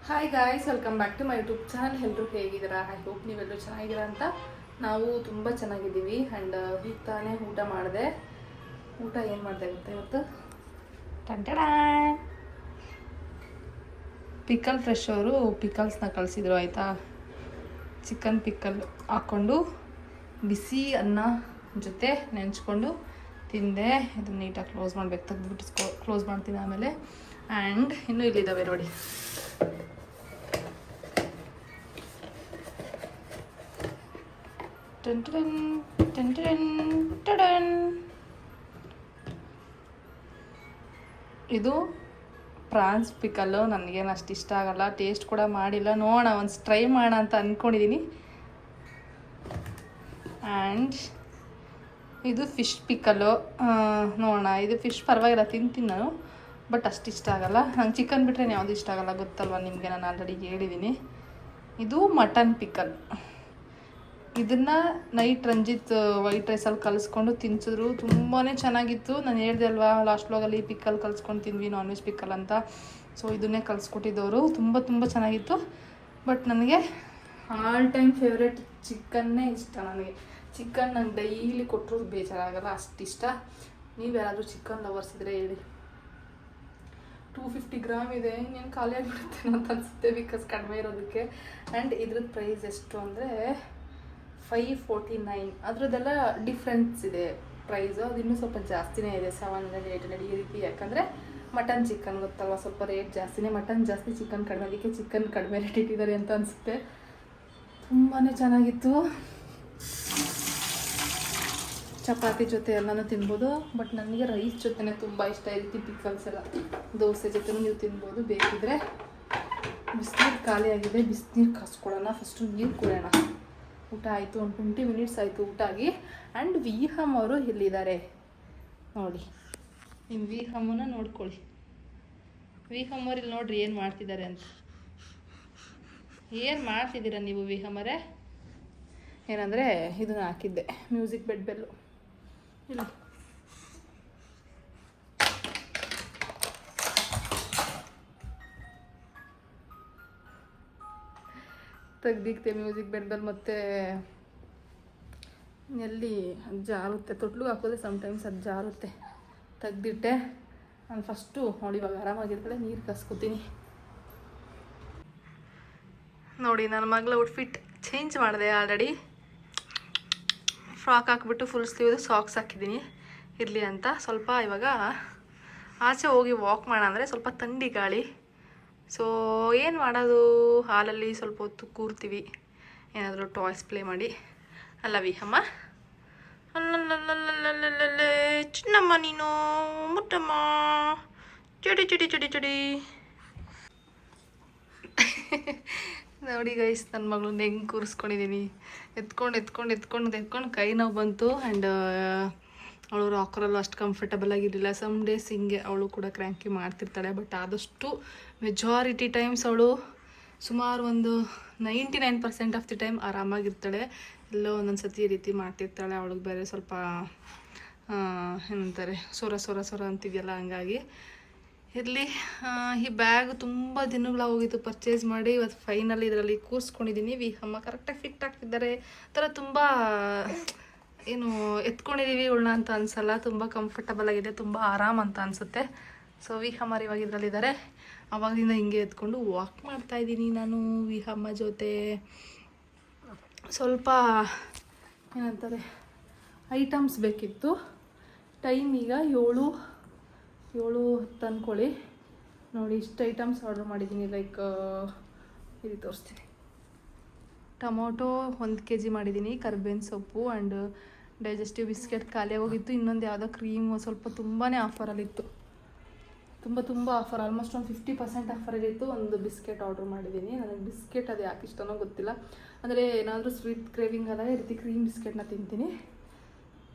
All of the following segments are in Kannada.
Hi guys, welcome back to my YouTube channel. ಎಲ್ಲರೂ ಹೇಗಿದ್ದೀರಾ? ಐ ಹೋಪ್ ನೀವೆಲ್ಲರೂ ಚೆನ್ನಾಗಿದ್ದೀರಾ ಅಂತ. ನಾವು ತುಂಬ ಚೆನ್ನಾಗಿದ್ದೀವಿ. ಆ್ಯಂಡ್ ಈಗ ತಾನೇ ಊಟ ಮಾಡಿದೆ. ಊಟ ಏನು ಮಾಡಿದೆ ಗೊತ್ತಾ ಇವತ್ತು? ಪಿಕಲ್ ಫ್ರೆಶ್ ಅವರು ಪಿಕಲ್ಸ್ನ ಕಳಿಸಿದ್ರು ಆಯಿತಾ. ಚಿಕನ್ ಪಿಕಲ್ ಹಾಕ್ಕೊಂಡು ಬಿಸಿ ಅನ್ನ ಜೊತೆ ನೆಂಚ್ಕೊಂಡು ತಿಂದೆ. ಇದನ್ನು ನೀಟಾಗಿ ಕ್ಲೋಸ್ ಮಾಡಬೇಕು, ತೆಗೆದುಬಿಟ್ಟು ಕ್ಲೋಸ್ ಮಾಡ್ತೀನಿ ಆಮೇಲೆ. ಆ್ಯಂಡ್ ಇನ್ನೂ ಇಲ್ಲಿದ್ದಾವೆ ನೋಡಿ. ಇದು ಪ್ರಾನ್ಸ್ ಪಿಕಲ್ಲು. ನನಗೇನು ಅಷ್ಟು ಇಷ್ಟ ಆಗಲ್ಲ, ಟೇಸ್ಟ್ ಕೂಡ ಮಾಡಿಲ್ಲ. ನೋಡೋಣ, ಒಂದು ಟ್ರೈ ಮಾಡೋಣ ಅಂತ ಅಂದ್ಕೊಂಡಿದ್ದೀನಿ. ಆ್ಯಂಡ್ ಇದು ಫಿಶ್ ಪಿಕಲ್ಲು. ನೋಡೋಣ, ಇದು ಫಿಶ್ ಪರವಾಗಿಲ್ಲ, ತಿಂತೀನಿ ನಾನು, ಬಟ್ ಅಷ್ಟು ಇಷ್ಟ ಆಗಲ್ಲ. ನಂಗೆ ಚಿಕನ್ ಬಿಟ್ಟರೆ ಯಾವುದು ಇಷ್ಟ ಆಗಲ್ಲ, ಗೊತ್ತಲ್ವ ನಿಮಗೆ, ನಾನು ಆಲ್ರೆಡಿ ಹೇಳಿದ್ದೀನಿ. ಇದು ಮಟನ್ ಪಿಕಲ್. ಇದನ್ನು ನೈಟ್ ರಂಜಿತ್ ವೈಟ್ ರೈಸಲ್ಲಿ ಕಲಿಸ್ಕೊಂಡು ತಿನ್ಸಿದ್ರು, ತುಂಬಾ ಚೆನ್ನಾಗಿತ್ತು. ನಾನು ಹೇಳ್ದೆ ಅಲ್ವಾ ಲಾಸ್ಟ್ ವ್ಲಾಗಲ್ಲಿ ಪಿಕ್ಕಲ್ ಕಲಿಸ್ಕೊಂಡು ತಿಂದ್ವಿ, ನಾನ್ ವೆಜ್ ಪಿಕ್ಕಲ್ ಅಂತ. ಸೊ ಇದನ್ನೇ ಕಲಿಸ್ಕೊಟ್ಟಿದ್ದವರು, ತುಂಬ ಚೆನ್ನಾಗಿತ್ತು. ಬಟ್ ನನಗೆ ಆಲ್ ಟೈಮ್ ಫೇವ್ರೆಟ್ ಚಿಕನ್ನೇ ಇಷ್ಟ. ನನಗೆ ಚಿಕನ್ ನಂಗೆ ಡೈಲಿ ಕೊಟ್ಟರು ಬೇಜಾರಾಗಲ್ಲ, ಅಷ್ಟಿಷ್ಟ. ನೀವು ಯಾರಾದರೂ ಚಿಕನ್ ಲವರ್ಸ್ ಇದ್ದರೆ ಹೇಳಿ. 250 ಗ್ರಾಮ್ ಇದೆ, ಇನ್ನೇನು ಖಾಲಿ ಆಗಿಬಿಡುತ್ತೆ ಅಂತ ಅನಿಸುತ್ತೆ, ಬಿಕಾಸ್ ಕಡಿಮೆ ಇರೋದಕ್ಕೆ. ಆ್ಯಂಡ್ ಇದ್ರದ್ದು ಪ್ರೈಸ್ ಎಷ್ಟು ಅಂದರೆ 549. ಅದರದ್ದೆಲ್ಲ ಡಿಫ್ರೆನ್ಸ್ ಇದೆ ಪ್ರೈಸು. ಅದು ಇನ್ನೂ ಸ್ವಲ್ಪ ಜಾಸ್ತಿನೇ ಇದೆ, 700, 800 ಈ ರೀತಿ. ಯಾಕಂದರೆ ಮಟನ್ ಚಿಕನ್ ಗೊತ್ತಲ್ವ, ಸ್ವಲ್ಪ ರೇಟ್ ಜಾಸ್ತಿನೇ. ಮಟನ್ ಜಾಸ್ತಿ, ಚಿಕನ್ ಕಡಿಮೆ, ಅದಕ್ಕೆ ಚಿಕನ್ ಕಡಿಮೆ ರೇಟ್ ಇಟ್ಟಿದ್ದಾರೆ ಅಂತ ಅನಿಸುತ್ತೆ. ತುಂಬಾ ಚೆನ್ನಾಗಿತ್ತು. ಚಪಾತಿ ಜೊತೆ ಎಲ್ಲನೂ ತಿನ್ಬೋದು, ಬಟ್ ನನಗೆ ರೈಸ್ ಜೊತೆನೇ ತುಂಬ ಇಷ್ಟ. ಈ ರೀತಿ ಪಿಕಲ್ಸ್ ಎಲ್ಲ ದೋಸೆ ಜೊತೆನೂ ನೀವು ತಿನ್ಬೋದು ಬೇಕಿದ್ರೆ. ಬಿಸಿನೀರು ಖಾಲಿ ಆಗಿದೆ, ಬಿಸಿನೀರು ಕಾಸ್ಕೊಳ್ಳೋಣ. ಫಸ್ಟು ನೀರು ಕುಡಿಯೋಣ. ಊಟ ಆಯಿತು, ಒಂದು 20 ಮಿನಿಟ್ಸ್ ಆಯಿತು ಊಟ ಆಗಿ. ಆ್ಯಂಡ್ ವಿಹಮ್ ಅವರು ಇಲ್ಲಿದ್ದಾರೆ ನೋಡಿ. ನಿಮ್ಮ ವಿಹಮ್ಮನ ನೋಡ್ಕೊಳ್ಳಿ. ವಿಹಮ್ ಅವ್ರು ಇಲ್ಲಿ ನೋಡ್ರಿ ಏನು ಮಾಡ್ತಿದ್ದಾರೆ ಅಂತ. ಏನು ಮಾಡ್ತಿದ್ದೀರಾ ನೀವು ವಿಹಮ್ಮರೇ? ಏನಂದರೆ ಇದನ್ನು ಹಾಕಿದ್ದೆ, ಮ್ಯೂಸಿಕ್ ಬೆಡ್ ಬೆಲ್ಲು. ಇಲ್ಲ ತೆಗ್ದಿಕ್ತೆ ಮ್ಯೂಸಿಕ್ ಬೆಡ್ ಬೆಲ್. ಮತ್ತು ಎಲ್ಲಿ ಜಾರುತ್ತೆ, ತೊಟ್ಲು ಹಾಕೋದೆ ಸಮ್ಟೈಮ್ಸ್ ಅದು ಜಾರುತ್ತೆ. ತೆಗ್ದಿಟ್ಟೆ. ನಾನು ಫಸ್ಟು ನೋಡಿ ಇವಾಗ ಆರಾಮಾಗಿರ್ತಾಳೆ, ನೀರು ಕಸ್ಕೊತೀನಿ. ನೋಡಿ, ನನ್ನ ಮಗಳ ಔಟ್ಫಿಟ್ ಚೇಂಜ್ ಮಾಡಿದೆ ಆಲ್ರೆಡಿ. ಫ್ರಾಕ್ ಹಾಕ್ಬಿಟ್ಟು ಫುಲ್ ಸ್ಲೀವ್ದು ಸಾಕ್ಸ್ ಹಾಕಿದ್ದೀನಿ ಇರಲಿ ಅಂತ. ಸ್ವಲ್ಪ ಇವಾಗ ಆಚೆ ಹೋಗಿ ವಾಕ್ ಮಾಡೋಣ ಅಂದರೆ ಸ್ವಲ್ಪ ಥಂಡಿ ಗಾಳಿ. ಸೊ ಏನು ಮಾಡೋದು, ಹಾಲಲ್ಲಿ ಸ್ವಲ್ಪ ಹೊತ್ತು ಕೂರ್ತೀವಿ, ಏನಾದರೂ ಟಾಯ್ಸ್ ಪ್ಲೇ ಮಾಡಿ. ಅಲ್ಲ ವಿಹಮ್ಮ? ಅಲ್ಲಲ್ಲಲ್ಲಲ್ಲಲ್ಲಲ್ಲೇ ಚಿನ್ನಮ್ಮ, ನೀನು ಮುಟ್ಟಮ್ಮ, ಚಡಿ ಚಡಿ ಚಡಿ ಚಡಿ. ನೋಡಿ ಗೈಸ್, ನನ್ನ ಮಗಳನ್ನ ಹೆಂಗೆ ಕೂರಿಸ್ಕೊಂಡಿದ್ದೀನಿ. ಎತ್ಕೊಂಡು ಕೈ ನೋವು ಬಂತು. ಆ್ಯಂಡ್ ಅವಳು ರಾಕರಲ್ಲೂ ಅಷ್ಟು ಕಂಫರ್ಟಬಲ್ ಆಗಿರಲಿಲ್ಲ. ಸಮ್ ಡೇಸ್ ಹಿಂಗೆ ಅವಳು ಕೂಡ ಕ್ರ್ಯಾಂಕಿ ಮಾಡ್ತಿರ್ತಾಳೆ. ಬಟ್ ಆದಷ್ಟು ಮೆಜಾರಿಟಿ ಟೈಮ್ಸ್ ಅವಳು ಸುಮಾರು ಒಂದು 99% ಆಫ್ ದಿ ಟೈಮ್ ಆರಾಮಾಗಿರ್ತಾಳೆ. ಎಲ್ಲೋ ಒಂದೊಂದು ಸತಿ ಈ ರೀತಿ ಮಾಡ್ತಿರ್ತಾಳೆ. ಅವಳಿಗೆ ಬೇರೆ ಸ್ವಲ್ಪ ಏನಂತಾರೆ, ಸೊರ ಅಂತಿದೆಯಲ್ಲ, ಹಂಗಾಗಿ ಇರಲಿ. ಈ ಬ್ಯಾಗ್ ತುಂಬ ದಿನಗಳ ಹೋಗಿತ್ತು ಪರ್ಚೇಸ್ ಮಾಡಿ. ಇವತ್ತು ಫೈನಲ್ ಇದರಲ್ಲಿ ಕೂರಿಸ್ಕೊಂಡಿದ್ದೀನಿ. ವಿಹಮ್ಮ ಕರೆಕ್ಟಾಗಿ ಫಿಟ್ ಆಗ್ತಿದ್ದಾರೆ. ಥರ ತುಂಬ ಏನು ಎತ್ಕೊಂಡಿದ್ದೀವಿ ಇವಳನ್ನ ಅಂತ ಅನಿಸಲ್ಲ. ತುಂಬ ಕಂಫರ್ಟಬಲ್ ಆಗಿದೆ, ತುಂಬ ಆರಾಮ್ ಅಂತ ಅನಿಸುತ್ತೆ. ಸೊ ವಿಹಮ್ಮರು ಇವಾಗ ಇದರಲ್ಲಿದ್ದಾರೆ. ಆವಾಗಿಂದ ಹಿಂಗೆ ಎತ್ಕೊಂಡು ವಾಕ್ ಮಾಡ್ತಾಯಿದ್ದೀನಿ ನಾನು ವಿಹಮ್ಮ ಜೊತೆ. ಸ್ವಲ್ಪ ಏನಂತಾರೆ, ಐಟಮ್ಸ್ ಬೇಕಿತ್ತು. ಟೈಮ್ ಈಗ 7:10 ಅಂದ್ಕೊಳ್ಳಿ. ನೋಡಿ, ಇಷ್ಟು ಐಟಮ್ಸ್ ಆರ್ಡ್ರ್ ಮಾಡಿದ್ದೀನಿ. ಲೈಕ್ ಇಲ್ಲಿ ತೋರಿಸ್ತೀನಿ. ಟೊಮೊಟೊ 1 kg ಮಾಡಿದ್ದೀನಿ, ಕರ್ಬೇವಿನ ಸೊಪ್ಪು ಆ್ಯಂಡ್ ಡೈಜೆಸ್ಟಿವ್ ಬಿಸ್ಕೆಟ್ ಖಾಲಿ ಹೋಗಿತ್ತು. ಇನ್ನೊಂದು ಯಾವುದೋ ಕ್ರೀಮು ಸ್ವಲ್ಪ ತುಂಬಾ ಆಫರಲ್ಲಿತ್ತು, ತುಂಬ ಆಫರ್, ಆಲ್ಮೋಸ್ಟ್ ಒಂದು 50% ಆಫರಲ್ಲಿತ್ತು. ಒಂದು ಬಿಸ್ಕೆಟ್ ಆರ್ಡ್ರ್ ಮಾಡಿದ್ದೀನಿ. ನನಗೆ ಬಿಸ್ಕೆಟ್ ಅದು ಯಾಕೆ ಇಷ್ಟನೋ ಗೊತ್ತಿಲ್ಲ. ಅಂದರೆ ಏನಾದರೂ ಸ್ವೀಟ್ ಕ್ರೇವಿಂಗ್ ಆದಾಗ ಈ ರೀತಿ ಕ್ರೀಮ್ ಬಿಸ್ಕೆಟ್ನ ತಿಂತೀನಿ.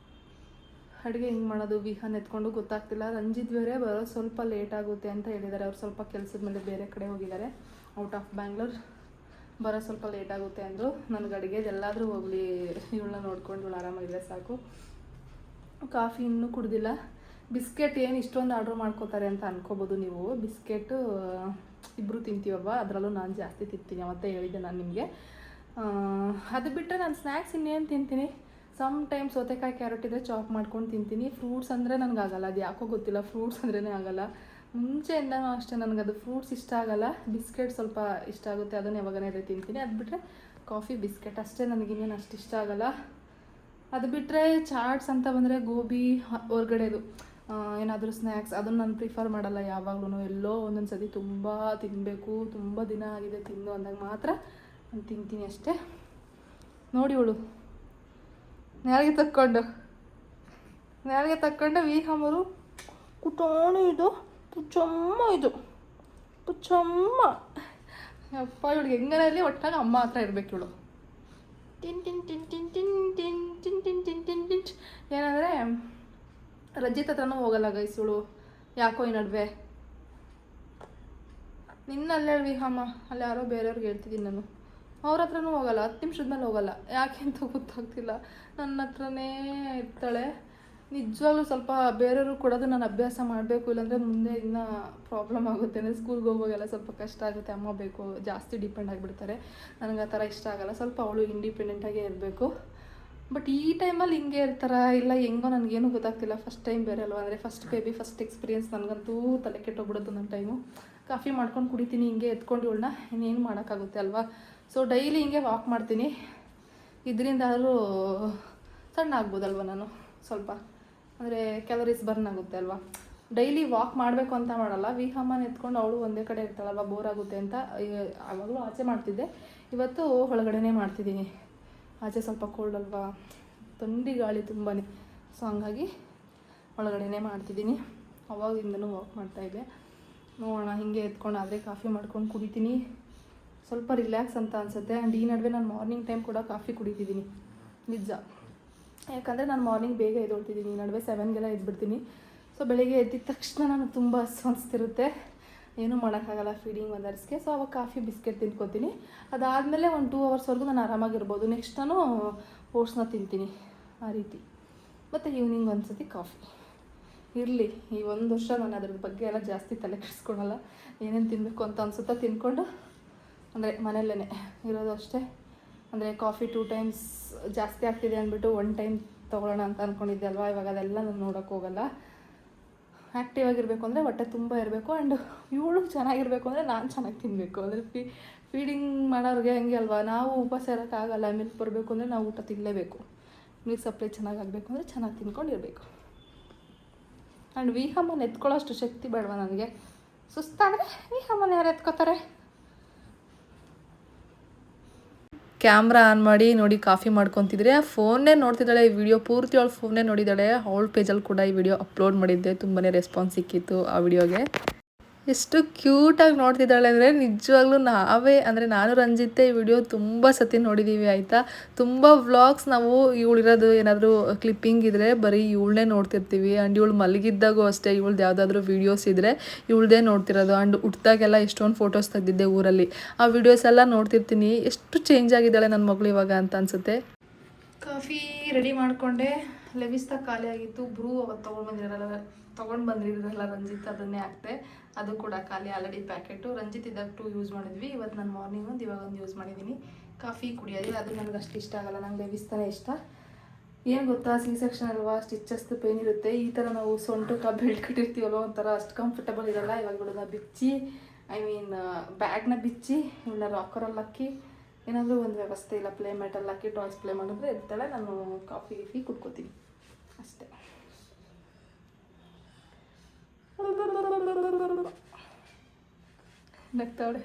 ಅಡುಗೆ ಹೆಂಗೆ ಮಾಡೋದು ವಿಹಾನ್ ಎತ್ಕೊಂಡು ಗೊತ್ತಾಗ್ತಿಲ್ಲ. ರಂಜಿತ್ ಬೇರೆ ಬರೋ ಸ್ವಲ್ಪ ಲೇಟ್ ಆಗುತ್ತೆ ಅಂತ ಹೇಳಿದ್ದಾರೆ. ಅವ್ರು ಸ್ವಲ್ಪ ಕೆಲಸದ ಮೇಲೆ ಬೇರೆ ಕಡೆ ಹೋಗಿದ್ದಾರೆ, ಔಟ್ ಆಫ್ ಬ್ಯಾಂಗ್ಳೂರ್. ಬರೋ ಸ್ವಲ್ಪ ಲೇಟ್ ಆಗುತ್ತೆ ಅಂದರು. ನನಗೆ ಅಡುಗೆದು ಎಲ್ಲಾದರೂ ಹೋಗಲಿ, ಇವಳನ್ನ ನೋಡ್ಕೊಂಡು ಇವಳು ಆರಾಮಾಗಿದ್ರೆ ಸಾಕು. ಕಾಫಿ ಇನ್ನೂ ಕುಡ್ದಿಲ್ಲ. ಬಿಸ್ಕೆಟ್ ಏನು ಇಷ್ಟೊಂದು ಆರ್ಡ್ರ್ ಮಾಡ್ಕೋತಾರೆ ಅಂತ ಅನ್ಕೋಬೋದು ನೀವು. ಬಿಸ್ಕೆಟು ಇಬ್ಬರು ತಿಂತೀವಲ್ವ, ಅದರಲ್ಲೂ ನಾನು ಜಾಸ್ತಿ ತಿಂತೀನಿ, ಅವತ್ತೇ ಹೇಳಿದ್ದೆ ನಾನು ನಿಮಗೆ. ಅದು ಬಿಟ್ಟರೆ ನಾನು ಸ್ನ್ಯಾಕ್ಸ್ ಇನ್ನೇನು ತಿಂತೀನಿ, ಸಮ್ ಟೈಮ್ ಸೌತೆಕಾಯಿ ಕ್ಯಾರೆಟ್ ಇದ್ದರೆ ಚಾಪ್ ಮಾಡ್ಕೊಂಡು ತಿಂತೀನಿ. ಫ್ರೂಟ್ಸ್ ಅಂದರೆ ನನಗಾಗಲ್ಲ, ಅದು ಯಾಕೋ ಗೊತ್ತಿಲ್ಲ, ಫ್ರೂಟ್ಸ್ ಅಂದ್ರೇ ಆಗಲ್ಲ. ಮುಂಚೆಯಿಂದನೂ ಅಷ್ಟೇ ನನಗದು ಫ್ರೂಟ್ಸ್ ಇಷ್ಟ ಆಗಲ್ಲ. ಬಿಸ್ಕೆಟ್ ಸ್ವಲ್ಪ ಇಷ್ಟ ಆಗುತ್ತೆ, ಅದನ್ನು ಯಾವಾಗನೇ ತಿಂತೀನಿ. ಅದು ಬಿಟ್ಟರೆ ಕಾಫಿ ಬಿಸ್ಕೆಟ್ ಅಷ್ಟೇ, ನನಗಿನ್ನೇನು ಅಷ್ಟು ಇಷ್ಟ ಆಗಲ್ಲ. ಅದು ಬಿಟ್ಟರೆ ಚಾಟ್ಸ್ ಅಂತ ಬಂದರೆ ಗೋಬಿ ಹೊರಗಡೆದು ಏನಾದರೂ ಸ್ನ್ಯಾಕ್ಸ್ ಅದನ್ನು ನಾನು ಪ್ರಿಫರ್ ಮಾಡಲ್ಲ ಯಾವಾಗಲೂ. ಎಲ್ಲೋ ಒಂದೊಂದು ಸತಿ ತುಂಬ ತಿನ್ನಬೇಕು, ತುಂಬ ದಿನ ಆಗಿದೆ ತಿಂದು ಅಂದಾಗ ಮಾತ್ರ ನಾನು ತಿಂತೀನಿ ಅಷ್ಟೇ. ನೋಡಿ ಇವಳು ನಾಲ್ಗೆ ತಕ್ಕೊಂಡು ವೀಹಮ್ಮರು ಕುಟಾಣಿ ಇದು ಪುಚ್ಚಮ್ಮ, ಇದು ಪುಚ್ಚಮ್ಮ. ಅಪ್ಪ ಇವಳಿಗೆ ಹೆಂಗನಲ್ಲಿ ಒಟ್ಟಾಗ ಅಮ್ಮ ಹತ್ರ ಇರಬೇಕು ಇವಳು. Tin tin tin tin tin tin tin tin tin tin tin ಏನಂದರೆ ರಜಿತ್ ಹತ್ರನೂ ಹೋಗಲ್ಲ ಗೈಸ್ ಇವಳು, ಯಾಕೋ ಈ ನಡುವೆ. ನಿನ್ನಲ್ಲೇ ವೀಹಮ್ಮ, ಅಲ್ಲಿ ಯಾರೋ ಬೇರೆಯವ್ರಿಗೆ ಹೇಳ್ತಿದ್ದೀನಿ ನಾನು. ಅವ್ರ ಹತ್ರನೂ ಹೋಗಲ್ಲ, 10 ನಿಮಿಷದ ಮೇಲೆ ಹೋಗಲ್ಲ, ಯಾಕೆ ಅಂತ ಗೊತ್ತಾಗ್ತಿಲ್ಲ. ನನ್ನ ಹತ್ರನೇ ಇರ್ತಾಳೆ. ನಿಜವಾಗ್ಲೂ ಸ್ವಲ್ಪ ಬೇರೆಯವ್ರಿಗೆ ಕೊಡೋದು ನಾನು ಅಭ್ಯಾಸ ಮಾಡಬೇಕು, ಇಲ್ಲಾಂದರೆ ಮುಂದೆ ಇನ್ನೂ ಪ್ರಾಬ್ಲಮ್ ಆಗುತ್ತೆ. ಅಂದರೆ ಸ್ಕೂಲ್ಗೆ ಹೋಗೋಗೆಲ್ಲ ಸ್ವಲ್ಪ ಕಷ್ಟ ಆಗುತ್ತೆ, ಅಮ್ಮ ಬೇಕು, ಜಾಸ್ತಿ ಡಿಪೆಂಡ್ ಆಗಿಬಿಡ್ತಾರೆ. ನನಗೆ ಆ ಥರ ಇಷ್ಟ ಆಗಲ್ಲ, ಸ್ವಲ್ಪ ಅವಳು ಇಂಡಿಪೆಂಡೆಂಟಾಗೇ ಇರಬೇಕು. ಬಟ್ ಈ ಟೈಮಲ್ಲಿ ಹಿಂಗೆ ಇರ್ತಾರ ಇಲ್ಲ ಹೆಂಗೋ ನನಗೇನು ಗೊತ್ತಾಗ್ತಿಲ್ಲ. ಫಸ್ಟ್ ಟೈಮ್ ಬೇರೆ ಅಲ್ವಾ, ಅಂದರೆ ಫಸ್ಟ್ ಬೇಬಿ, ಫಸ್ಟ್ ಎಕ್ಸ್ಪೀರಿಯೆನ್ಸ್. ನನಗಂತೂ ತಲೆ ಕೆಟ್ಟೋಗ್ಬಿಡುತ್ತೆ ನನ್ನ ಟೈಮು. ಕಾಫಿ ಮಾಡ್ಕೊಂಡು ಕುಡಿತೀನಿ ಹಿಂಗೆ ಎತ್ಕೊಂಡು ಇವಳನ್ನ, ಇನ್ನೇನು ಮಾಡೋಕ್ಕಾಗುತ್ತೆ ಅಲ್ವಾ. ಸೊ ಡೈಲಿ ಹಿಂಗೆ ವಾಕ್ ಮಾಡ್ತೀನಿ, ಇದರಿಂದ ಆದರೂ ಸಣ್ಣ ಆಗ್ಬೋದಲ್ವ ನಾನು ಸ್ವಲ್ಪ, ಅಂದರೆ ಕ್ಯಾಲರೀಸ್ ಬರ್ನ್ ಆಗುತ್ತೆ ಅಲ್ವಾ. ಡೈಲಿ ವಾಕ್ ಮಾಡಬೇಕು ಅಂತ ಮಾಡಲ್ಲ, ವೀಹಮ್ಮನ ಎತ್ಕೊಂಡು ಅವಳು ಒಂದೇ ಕಡೆ ಇರ್ತಾಳಲ್ವ, ಬೋರ್ ಆಗುತ್ತೆ ಅಂತ. ಆವಾಗಲೂ ಆಚೆ ಮಾಡ್ತಿದ್ದೆ, ಇವತ್ತು ಒಳಗಡೆನೇ ಮಾಡ್ತಿದ್ದೀನಿ. ಆಚೆ ಸ್ವಲ್ಪ ಕೋಲ್ಡ್ ಅಲ್ವಾ, ಥಂಡಿ ಗಾಳಿ ತುಂಬಾ, ಸೊ ಹಂಗಾಗಿ ಒಳಗಡೆನೇ ಮಾಡ್ತಿದ್ದೀನಿ. ಅವಾಗಿಂದನೂ ವಾಕ್ ಮಾಡ್ತಾಯಿದ್ದೆ. ನೋಡೋಣ ಹಿಂಗೆ ಎತ್ಕೊಂಡು ಆದರೆ ಕಾಫಿ ಮಾಡ್ಕೊಂಡು ಕುಡಿತೀನಿ, ಸ್ವಲ್ಪ ರಿಲ್ಯಾಕ್ಸ್ ಅಂತ ಅನಿಸುತ್ತೆ. ಆ್ಯಂಡ್ ಈ ನಡುವೆ ನಾನು ಮಾರ್ನಿಂಗ್ ಟೈಮ್ ಕೂಡ ಕಾಫಿ ಕುಡಿತಿದ್ದೀನಿ ನಿಜ. ಯಾಕಂದರೆ ನಾನು ಮಾರ್ನಿಂಗ್ ಬೇಗ ಎದ್ದೊಳ್ತಿದ್ದೀನಿ, ಈ ನಡುವೆ 7ಗೆಲ್ಲ ಎದ್ಬಿಡ್ತೀನಿ. ಸೊ ಬೆಳಿಗ್ಗೆ ಎದ್ದಿದ ತಕ್ಷಣ ನನಗೆ ತುಂಬ ಅನಿಸ್ತಿರುತ್ತೆ, ಏನೂ ಮಾಡೋಕ್ಕಾಗಲ್ಲ ಫೀಡಿಂಗ್ ಮದರ್ಸ್ಗೆ. ಸೊ ಅವಾಗ ಕಾಫಿ ಬಿಸ್ಕೆಟ್ ತಿನ್ಕೋತೀನಿ. ಅದಾದಮೇಲೆ ಒಂದು 2 ಅವರ್ಸ್ವರೆಗೂ ನಾನು ಆರಾಮಾಗಿರ್ಬೋದು. ನೆಕ್ಸ್ಟ್ ನಾನು ಓಟ್ಸ್ನ ತಿಂತೀನಿ ಆ ರೀತಿ. ಮತ್ತು ಈವ್ನಿಂಗ್ ಒಂದು ಸತಿ ಕಾಫಿ ಇರಲಿ. ಈ 1 ವರ್ಷ ನಾನು ಅದ್ರ ಬಗ್ಗೆ ಎಲ್ಲ ಜಾಸ್ತಿ ತಲೆ ಕೆಡಿಸ್ಕೊಳಲ್ಲ. ಏನೇನು ತಿನ್ನಬೇಕು ಅಂತ ಅನಿಸುತ್ತೋ ತಿಂದ್ಕೊಂಡು, ಅಂದರೆ ಮನೆಯಲ್ಲೇ ಇರೋದು ಅಷ್ಟೇ. ಅಂದರೆ ಕಾಫಿ 2 ಟೈಮ್ಸ್ ಜಾಸ್ತಿ ಆಗ್ತಿದೆ ಅಂದ್ಬಿಟ್ಟು 1 ಟೈಮ್ ತೊಗೊಳ್ಳೋಣ ಅಂತ ಅಂದ್ಕೊಂಡಿದ್ದೆ ಅಲ್ವಾ. ಇವಾಗ ಅದೆಲ್ಲ ನಾನು ನೋಡೋಕ್ಕೆ ಹೋಗಲ್ಲ. ಆ್ಯಕ್ಟಿವ್ ಆಗಿರಬೇಕು ಅಂದರೆ ಹೊಟ್ಟೆ ತುಂಬ ಇರಬೇಕು, ಆ್ಯಂಡ್ ಇವಳು ಚೆನ್ನಾಗಿರಬೇಕು ಅಂದರೆ ನಾನು ಚೆನ್ನಾಗಿ ತಿನ್ನಬೇಕು. ಅಂದರೆ ಫೀಡಿಂಗ್ ಮಾಡೋರಿಗೆ ಹೆಂಗೆ ಅಲ್ವಾ, ನಾವು ಉಪವಾಸ ಇರೋಕ್ಕಾಗಲ್ಲ. ಮಿಲ್ಕ್ ಬರಬೇಕು ಅಂದರೆ ನಾವು ಊಟ ತಿನ್ನಲೇಬೇಕು. ಮಿಲ್ಕ್ ಸಪ್ಲೈ ಚೆನ್ನಾಗಿ ಆಗಬೇಕು ಅಂದರೆ ಚೆನ್ನಾಗಿ ತಿನ್ಕೊಂಡಿರಬೇಕು. ಆ್ಯಂಡ್ ವೀಹಮ್ಮನ ಎತ್ಕೊಳ್ಳೋಷ್ಟು ಶಕ್ತಿ ಬೇಡವಾ ನನಗೆ. ಸುಸ್ತಾದರೆ ವೀಹಮ್ಮನ ಯಾರು ಎತ್ಕೋತಾರೆ. ಕ್ಯಾಮ್ರಾ ಆನ್ ಮಾಡಿ ನೋಡಿ ಕಾಫಿ ಮಾಡ್ಕೊತಿದ್ರೆ ಫೋನ್ನೇ ನೋಡ್ತಿದ್ದಾಳೆ. ಈ ವಿಡಿಯೋ ಪೂರ್ತಿ ಅವಳು ಫೋನ್ನೇ ನೋಡಿದ್ದಾಳೆ. ಅವಳ ಪೇಜಲ್ಲಿ ಕೂಡ ಈ ವಿಡಿಯೋ ಅಪ್ಲೋಡ್ ಮಾಡಿದ್ದೆ, ತುಂಬಾ ರೆಸ್ಪಾನ್ಸ್ ಸಿಕ್ಕಿತ್ತು ಆ ವಿಡಿಯೋಗೆ. ಎಷ್ಟು ಕ್ಯೂಟಾಗಿ ನೋಡ್ತಿದ್ದಾಳೆ ಅಂದರೆ ನಿಜವಾಗ್ಲೂ ನಾವೇ, ಅಂದರೆ ನಾನು ರಂಜಿತ್ತೆ ಈ ವಿಡಿಯೋ ತುಂಬ ಸತಿ ನೋಡಿದ್ದೀವಿ ಆಯಿತಾ. ತುಂಬ ವ್ಲಾಗ್ಸ್ ನಾವು ಇವಳಿರೋದು ಏನಾದರೂ ಕ್ಲಿಪ್ಪಿಂಗ್ ಇದ್ದರೆ ಬರೀ ಇವಳನ್ನೇ ನೋಡ್ತಿರ್ತೀವಿ. ಆ್ಯಂಡ್ ಇವಳು ಮಲಗಿದ್ದಾಗೂ ಅಷ್ಟೇ, ಇವಳ್ದು ಯಾವುದಾದ್ರೂ ವೀಡಿಯೋಸ್ ಇದ್ದರೆ ಇವಳದೇ ನೋಡ್ತಿರೋದು. ಆ್ಯಂಡ್ ಹುಟ್ಟಿದಾಗೆಲ್ಲ ಎಷ್ಟೊಂದು ಫೋಟೋಸ್ ತೆಗೆದಿದ್ದೆ ಊರಲ್ಲಿ, ಆ ವಿಡಿಯೋಸ್ ಎಲ್ಲ ನೋಡ್ತಿರ್ತೀನಿ. ಎಷ್ಟು ಚೇಂಜ್ ಆಗಿದ್ದಾಳೆ ನನ್ನ ಮಗಳು ಇವಾಗ ಅಂತ ಅನಿಸುತ್ತೆ. ಕಾಫಿ ರೆಡಿ ಮಾಡಿಕೊಂಡೆ, ಲೆವಿಸ್ತಾ ಖಾಲಿ ಆಗಿತ್ತು. ಬ್ರೂ ಅವತ್ತು ತೊಗೊಂಡು ಬಂದಿರಲ್ಲ ರಂಜಿತ್, ಅದನ್ನೇ ಹಾಕ್ತೆ. ಅದು ಕೂಡ ಖಾಲಿ ಆಲ್ರೆಡಿ ಪ್ಯಾಕೆಟು. ರಂಜಿತ್ ಇದ್ದಾಗ 2 ಯೂಸ್ ಮಾಡಿದ್ವಿ. ಇವತ್ತು ನಾನು ಮಾರ್ನಿಂಗ್ ಒಂದು ಇವಾಗ ಒಂದು ಯೂಸ್ ಮಾಡಿದ್ದೀನಿ. ಕಾಫಿ ಕುಡಿಯೋದು ಅದು ನನಗೆ ಅಷ್ಟು ಇಷ್ಟ ಆಗಲ್ಲ, ನಂಗೆ ಲೆವಿಸ್ತಾನೆ ಇಷ್ಟ. ಏನು ಗೊತ್ತಾ, ಸೆಕ್ಷನ್ ಅಲ್ವಾ, ಸ್ಟಿಚಸ್ದು ಪೇನ್ ಇರುತ್ತೆ. ಈ ಥರ ನಾವು ಸೊಂಟಕ್ಕೆ ಬೆಲ್ಟ್ ಕಟ್ಟಿರ್ತೀವಲ್ವ, ಒಂಥರ ಅಷ್ಟು ಕಂಫರ್ಟಬಲ್ ಇರಲ್ಲ. ಇವಾಗ ಇವಳನ್ನ ಬಿಚ್ಚಿ, ಬ್ಯಾಗ್ನ ಬಿಚ್ಚಿ ಇವಳನ್ನ ರಾಕರಲ್ಲಿ ಹಾಕಿ, ಏನಾದರೂ ಒಂದು ವ್ಯವಸ್ಥೆ ಇಲ್ಲ, ಪ್ಲೇ ಮ್ಯಾಟಲ್ಲಿ ಹಾಕಿ ಟಾಯ್ಸ್ ಪ್ಲೇ ಮಾಡಿದ್ರೆ ಇರ್ತಾಳೆ. ನಾನು ಕಾಫಿ ಕುಡ್ಕೋತೀನಿ ಅಷ್ಟೇ. ನಗ್ತಾಳೆ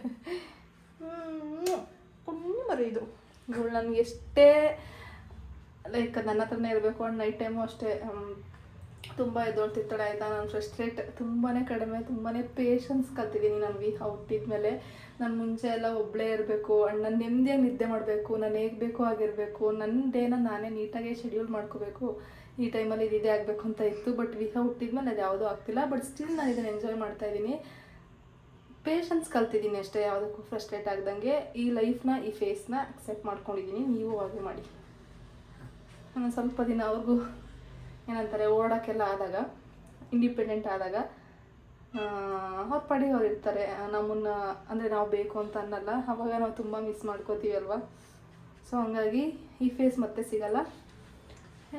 ಕುಣ್ಣು ಮರಿ ಇದು. ಇವಳು ನನಗೆ ಎಷ್ಟೇ ಲೈಕ್ ನನ್ನ ಹತ್ರನೇ ಇರಬೇಕು. ಆ್ಯಂಡ್ ನೈಟ್ ಟೈಮು ಅಷ್ಟೇ ತುಂಬ ಎದ್ದೊಳ್ತಿರ್ತಾಳೆ ಆಯಿತಾ. ನಾನು ಫ್ರಸ್ಟ್ರೇಟ್ ತುಂಬಾ ಕಡಿಮೆ, ತುಂಬಾ ಪೇಷನ್ಸ್ ಕಲ್ತಿದ್ದೀನಿ ನಾನು ಹುಟ್ಟಿದ್ಮೇಲೆ. ನಾನು ಮುಂಚೆ ಎಲ್ಲ ಒಬ್ಬಳೇ ಇರಬೇಕು, ಆ್ಯಂಡ್ ನಾನು ನೆಮ್ಮದಿಯಾಗಿ ನಿದ್ದೆ ಮಾಡಬೇಕು, ನಾನು ಹೇಗೆ ಬೇಕೋ ಆಗಿರಬೇಕು, ನನ್ನ ಡೇನ ನಾನೇ ನೀಟಾಗಿ ಶೆಡ್ಯೂಲ್ ಮಾಡ್ಕೋಬೇಕು. ಈ ಟೈಮಲ್ಲಿ ಇದೇ ಆಗಬೇಕು ಅಂತ ಇತ್ತು. ಬಟ್ ಹುಟ್ಟಿದ್ಮೇಲೆ ಅದು ಯಾವುದೂ ಆಗ್ತಿಲ್ಲ. ಬಟ್ ಸ್ಟಿಲ್ ನಾನು ಇದನ್ನು ಎಂಜಾಯ್ ಮಾಡ್ತಾಯಿದ್ದೀನಿ. ಪೇಷನ್ಸ್ ಕಲ್ತಿದ್ದೀನಿ ಅಷ್ಟೇ, ಯಾವುದಕ್ಕೂ ಫ್ರಸ್ಟ್ರೇಟ್ ಆಗ್ದಂಗೆ. ಈ ಲೈಫ್ನ, ಈ ಫೇಸ್ನ ಅಕ್ಸೆಪ್ಟ್ ಮಾಡ್ಕೊಂಡಿದ್ದೀನಿ. ನೀವು ಹಾಗೆ ಮಾಡಿ. ನಾನು ಸ್ವಲ್ಪ ದಿನ ಅವ್ರಿಗೂ ಏನಂತಾರೆ ಓಡೋಕ್ಕೆಲ್ಲ ಆದಾಗ, ಇಂಡಿಪೆಂಡೆಂಟ್ ಆದಾಗ ಅವ್ರ ಪಡಿ ಅವ್ರು ಇರ್ತಾರೆ. ನಮ್ಮನ್ನು ಅಂದರೆ ನಾವು ಬೇಕು ಅಂತ ಅನ್ನಲ್ಲ, ಅವಾಗ ನಾವು ತುಂಬ ಮಿಸ್ ಮಾಡ್ಕೋತೀವಿ ಅಲ್ವಾ. ಸೊ ಹಂಗಾಗಿ ಈ ಫೇಸ್ ಮತ್ತೆ ಸಿಗಲ್ಲ.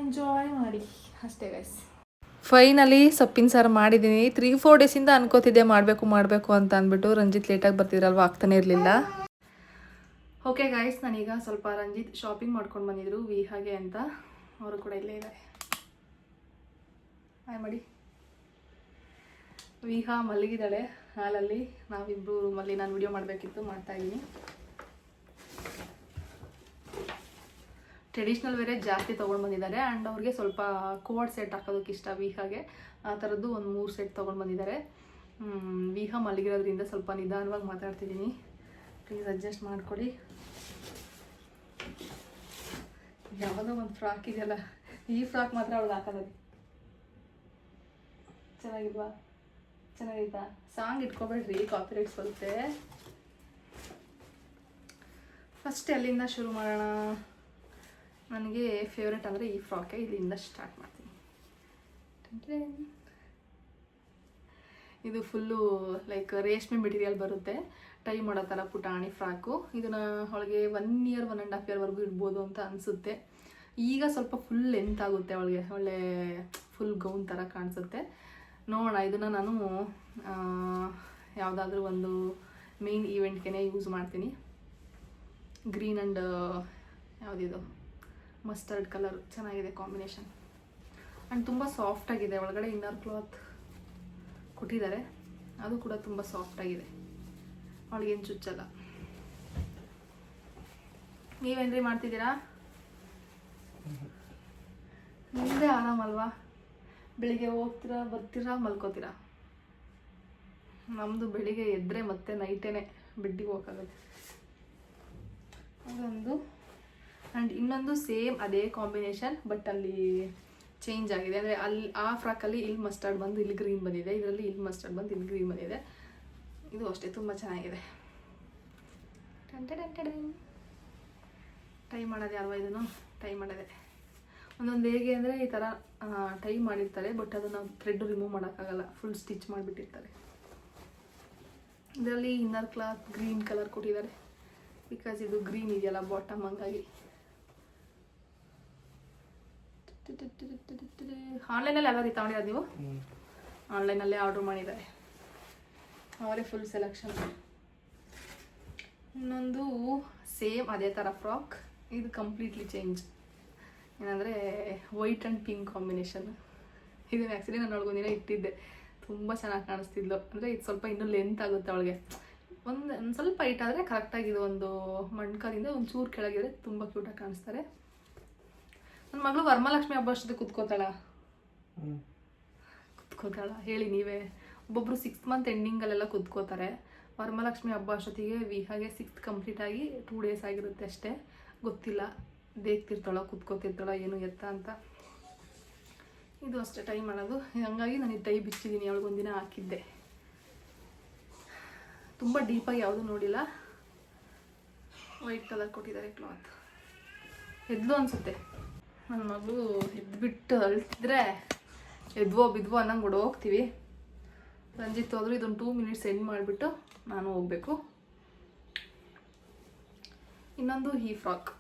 ಎಂಜಾಯ್ ಮಾಡಿ ಅಷ್ಟೇ ಗೈಸ್. ಫೈನಲಿ ಸೊಪ್ಪಿನ ಸಾರು ಮಾಡಿದ್ದೀನಿ. 3-4 ಡೇಸಿಂದ ಅನ್ಕೋತಿದ್ದೆ ಮಾಡಬೇಕು ಅಂತ ಅಂದ್ಬಿಟ್ಟು. ರಂಜಿತ್ ಲೇಟಾಗಿ ಬರ್ತಿದ್ರಲ್ವ, ಆಗ್ತಾನೆ ಇರಲಿಲ್ಲ. ಓಕೆ ಗೈಸ್, ನಾನೀಗ ಸ್ವಲ್ಪ ರಂಜಿತ್ ಶಾಪಿಂಗ್ ಮಾಡ್ಕೊಂಡು ಬಂದಿದ್ರು ವಿಹಾಗೆ ಅಂತ. ಅವರು ಕೂಡ ಇಲ್ಲೇ ಇದ್ದಾರೆ. ಹಾಯ್ ಮಾಡಿ. ವಿಹಾ ಮಲಗಿದ್ದಾಳೆ ಹಾಲಲ್ಲಿ, ನಾವಿಬ್ಬರು ರೂಮಲ್ಲಿ. ನಾನು ವಿಡಿಯೋ ಮಾಡಬೇಕಿತ್ತು, ಮಾಡ್ತಾಯಿದ್ದೀನಿ. ಟ್ರೆಡಿಷ್ನಲ್ ವೇರೇ ಜಾಸ್ತಿ ತೊಗೊಂಡು ಬಂದಿದ್ದಾರೆ. ಆ್ಯಂಡ್ ಅವ್ರಿಗೆ ಸ್ವಲ್ಪ ಕೋಡ್ ಸೆಟ್ ಹಾಕೋದಕ್ಕೆ ಇಷ್ಟ ವಿಹಾಗೆ. ಆ ಥರದ್ದು ಒಂದು 3 ಸೆಟ್ ತೊಗೊಂಡು ಬಂದಿದ್ದಾರೆ. ವಿಹಾ ಮಲಗಿರೋದ್ರಿಂದ ಸ್ವಲ್ಪ ನಿಧಾನವಾಗಿ ಮಾತಾಡ್ತಿದ್ದೀನಿ, ಪ್ಲೀಸ್ ಅಡ್ಜಸ್ಟ್ ಮಾಡಿಕೊಡಿ. ಯಾವುದೋ ಒಂದು ಫ್ರಾಕ್ ಇದೆಯಲ್ಲ, ಈ ಫ್ರಾಕ್ ಮಾತ್ರ ಅವ್ಳಿಗೆ ಹಾಕೋದು. ಚೆನ್ನಾಗಿಲ್ವಾ? ಚೆನ್ನಾಗಿತ್ತಾ? ಸಾಂಗ್ ಇಟ್ಕೊಬೇಡ್ರಿ, ಕಾಪಿರೈಟ್ಸ್ ಬರುತ್ತೆ. ಫಸ್ಟ್ ಎಲ್ಲಿಂದ ಶುರು ಮಾಡೋಣ? ನನಗೆ ಫೇವ್ರೆಟ್ ಅಂದರೆ ಈ ಫ್ರಾಕೆ. ಇಲ್ಲಿಂದ ಸ್ಟಾರ್ಟ್ ಮಾಡ್ತೀನಿ. ಇದು ಫುಲ್ಲು ಲೈಕ್ ರೇಷ್ಮೆ ಮೆಟೀರಿಯಲ್ ಬರುತ್ತೆ, ಟೈ ಮಾಡೋ ಥರ ಪುಟಾಣಿ ಫ್ರಾಕು. ಇದನ್ನು ಅವಳಿಗೆ 1 ಇಯರ್ 1.5 ಇಯರ್ವರೆಗೂ ಇಡ್ಬೋದು ಅಂತ ಅನಿಸುತ್ತೆ. ಈಗ ಸ್ವಲ್ಪ ಫುಲ್ ಲೆಂತ್ ಆಗುತ್ತೆ ಅವಳಿಗೆ, ಒಳ್ಳೆ ಫುಲ್ ಗೌನ್ ಥರ ಕಾಣಿಸುತ್ತೆ. ನೋಡೋಣ, ಇದನ್ನು ನಾನು ಯಾವುದಾದ್ರೂ ಒಂದು ಮೇನ್ ಈವೆಂಟ್ಗೆ ಯೂಸ್ ಮಾಡ್ತೀನಿ. ಗ್ರೀನ್ ಆ್ಯಂಡ್ ಯಾವುದಿದು ಮಸ್ಟರ್ಡ್ ಕಲರ್ ಚೆನ್ನಾಗಿದೆ ಕಾಂಬಿನೇಷನ್. ಆ್ಯಂಡ್ ತುಂಬ ಸಾಫ್ಟಾಗಿದೆ. ಒಳಗಡೆ ಇನ್ನರ್ ಕ್ಲಾತ್ ಕೊಟ್ಟಿದ್ದಾರೆ, ಅದು ಕೂಡ ತುಂಬ ಸಾಫ್ಟಾಗಿದೆ, ಅವಳಿಗೇನು ಚುಚ್ಚಲ್ಲ. ನೀವೇನ್ರಿ ಮಾಡ್ತಿದ್ದೀರಾ? ನಿಮ್ಮದೇ ಆರಾಮಲ್ವಾ? ಬೆಳಿಗ್ಗೆ ಹೋಗ್ತೀರಾ, ಬರ್ತೀರಾ, ಮಲ್ಕೋತೀರಾ. ನಮ್ಮದು ಬೆಳಿಗ್ಗೆ ಎದ್ದರೆ ಮತ್ತೆ ನೈಟೇನೆ ಬೆಡ್ಡಿಗೆ ಹೋಗೋಕ್ಕಾಗುತ್ತೆ. ಅದೊಂದು. ಆ್ಯಂಡ್ ಇನ್ನೊಂದು ಸೇಮ್ ಅದೇ ಕಾಂಬಿನೇಷನ್, ಬಟ್ ಅಲ್ಲಿ ಚೇಂಜ್ ಆಗಿದೆ. ಅಂದರೆ ಅಲ್ಲಿ ಆ ಫ್ರಾಕಲ್ಲಿ ಇಲ್ಲಿ ಮಸ್ಟರ್ಡ್ ಬಂದು ಇಲ್ಲಿ ಗ್ರೀನ್ ಬಂದಿದೆ, ಇದರಲ್ಲಿ ಇಲ್ಲಿ ಮಸ್ಟರ್ಡ್ ಬಂದು ಇಲ್ಲಿ ಗ್ರೀನ್ ಬಂದಿದೆ. ಇದು ಅಷ್ಟೇ ತುಂಬ ಚೆನ್ನಾಗಿದೆ. ಟೈ ಮಾಡೋದು ಯಾಲ್ವಾ ಇದನ್ನು? ಟೈ ಮಾಡೋದೆ ಒಂದೊಂದು ಹೇಗೆ ಅಂದರೆ ಈ ಥರ ಟೈ ಮಾಡಿರ್ತಾರೆ, ಬಟ್ ಅದನ್ನು ಥ್ರೆಡ್ ರಿಮೂವ್ ಮಾಡೋಕ್ಕಾಗಲ್ಲ, ಫುಲ್ ಸ್ಟಿಚ್ ಮಾಡಿಬಿಟ್ಟಿರ್ತಾರೆ. ಇದರಲ್ಲಿ ಇನ್ನರ್ ಕ್ಲಾತ್ ಗ್ರೀನ್ ಕಲರ್ ಕೊಟ್ಟಿದ್ದಾರೆ, ಬಿಕಾಸ್ ಇದು ಗ್ರೀನ್ ಇದೆಯಲ್ಲ ಬಾಟಮ್, ಹಂಗಾಗಿ. ಆನ್ಲೈನಲ್ಲಿ ಎಲ್ಲ ರೀತಿ ತಗೊಂಡಿರೋದು ನೀವು? ಆನ್ಲೈನಲ್ಲೇ ಆರ್ಡ್ರ್ ಮಾಡಿದ್ದಾರೆ, ಅವರೇ ಫುಲ್ ಸೆಲೆಕ್ಷನ್. ಇನ್ನೊಂದು ಸೇಮ್ ಅದೇ ಥರ ಫ್ರಾಕ್, ಇದು ಕಂಪ್ಲೀಟ್ಲಿ ಚೇಂಜ್. ಏನಂದರೆ ವೈಟ್ ಆ್ಯಂಡ್ ಪಿಂಕ್ ಕಾಂಬಿನೇಷನ್. ಇದನ್ನು ಆ್ಯಕ್ಚುಲಿ ನಾನು ಒಳಗೊಂದಿನ ಇಟ್ಟಿದ್ದೆ, ತುಂಬ ಚೆನ್ನಾಗಿ ಕಾಣಿಸ್ತಿದ್ಲು. ಅಂದರೆ ಇದು ಸ್ವಲ್ಪ ಇನ್ನೂ ಲೆಂತ್ ಆಗುತ್ತೆ ಅವಳಿಗೆ, ಒಂದು ಸ್ವಲ್ಪ ಹೈಟ್ ಆದರೆ ಕರೆಕ್ಟಾಗಿದೆ. ಒಂದು ಮಣ್ಕಾಲಿಂದ ಒಂದು ಚೂರು ಕೆಳಗಿದ್ರೆ ತುಂಬ ಕ್ಯೂಟಾಗಿ ಕಾಣಿಸ್ತಾರೆ. ನನ್ನ ಮಗಳು ವರಮಹಾಲಕ್ಷ್ಮಿ ಹಬ್ಬ ಅಷ್ಟೊತ್ತಿಗೆ ಕುತ್ಕೋತಾಳ ಹೇಳಿ ನೀವೇ. ಒಬ್ಬೊಬ್ಬರು 6th ಮಂತ್ ಎಂಡಿಂಗಲ್ಲೆಲ್ಲ ಕುತ್ಕೋತಾರೆ. ವರಮಹಾಲಕ್ಷ್ಮಿ ಹಬ್ಬ ಅಷ್ಟೊತ್ತಿಗೆ ವಿಹಾಗೆ 6th ಕಂಪ್ಲೀಟ್ ಆಗಿ 2 ಡೇಸ್ ಆಗಿರುತ್ತೆ ಅಷ್ಟೇ. ಗೊತ್ತಿಲ್ಲ ದೇಗ್ತಿರ್ತಾಳೋ ಕುತ್ಕೋತಿರ್ತಾಳೋ ಏನು ಎತ್ತ ಅಂತ. ಇದು ಅಷ್ಟೇ ಟೈ ಮಾಡೋದು. ಹಂಗಾಗಿ ನಾನು ಟೈ ಬಿಚ್ಚಿದ್ದೀನಿ, ಅವಳಿಗೊಂದಿನ ಹಾಕಿದ್ದೆ. ತುಂಬ ಡೀಪಾಗಿ ಯಾವುದೂ ನೋಡಿಲ್ಲ. ವೈಟ್ ಕಲರ್ ಕೊಟ್ಟಿದ್ದಾರೆ ಕ್ಲಾತ್. ಎದ್ಲು ಅನಿಸುತ್ತೆ ನನ್ನ ಮಗಳು. ಎದ್ಬಿಟ್ಟು ಅಳ್ತಿದ್ರೆ ಎದ್ವೋ ಬಿದ್ವೋ ಅನ್ನಂಗೆ ಹೋಗ್ತೀವಿ. ರಂಜಿತ್ ಹೋದ್ರು ಇದೊಂದು 2 ಮಿನಿಟ್ಸ್ ಎಂಡ್ ಮಾಡಿಬಿಟ್ಟು ನಾನು ಹೋಗಬೇಕು. ಇನ್ನೊಂದು ಈ ಫ್ರಾಕ್